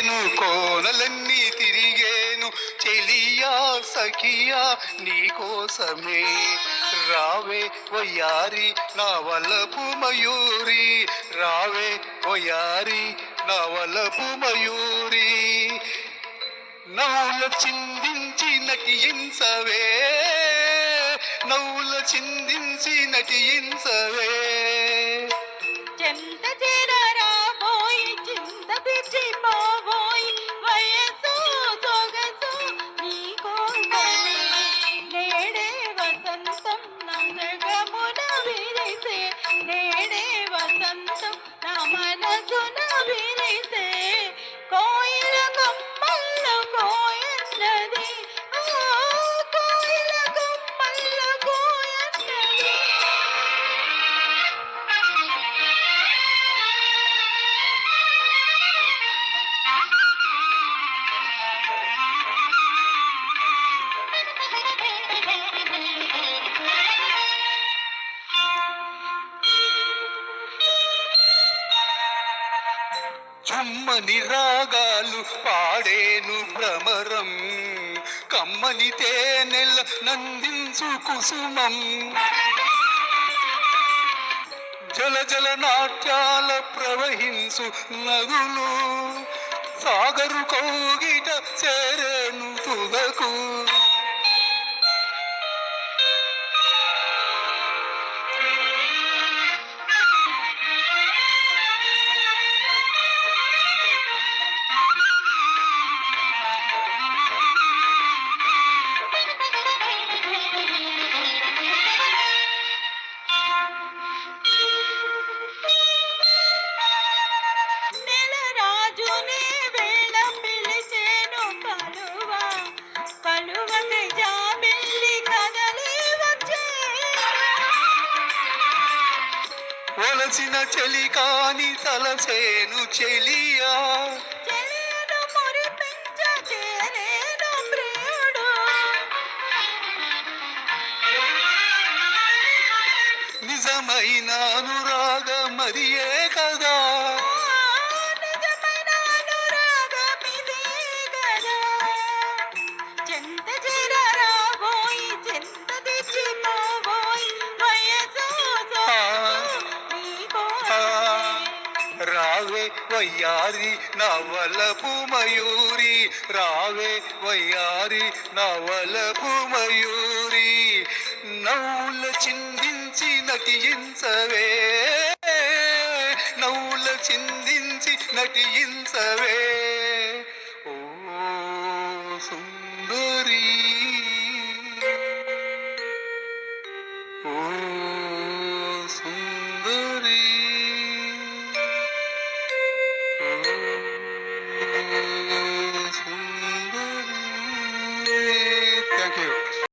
తిరిగేను కోనలన్నీ తిరిగేను చెలియా సఖియా నీకోసమే రావే వయ్యారి నా వల్లపు మయూరి రావే వయ్యారి నా వల్లపు మయూరి నవ్వుల చిందించి నటించవే నవ్వుల చిందించి నటించవే చెంత చేరాబోయి చింత తెచ్చిపోబోయి వయసు సొగసు నీకోసమే నేడే వసంతం నగమున విరిసే నేడే వసంతం నా మనసున విరిసే కోయిల కొమ్మల్లో కోయన్నది కోయిల కొమ్మల్లో కోయన్నది చుమ్మని రాగాలు పాడేను భ్రమరం కమ్మని తేనెల నందించు కుసుమం జల జల నాట్యాల ప్రవహించు నదులు సాగరు కౌగిట చేరేను తుదకు ఒలసిన చెలి కాని తలసేను చెలియా నిజమైన అనురాగ మరియే కదా రావే వయ్యారి నా వలపు మయూరి రావే వయ్యారి నా వలపు మయూరి నవ్వుల చిందించి నటించవే నవ్వుల చిందించి నటించవే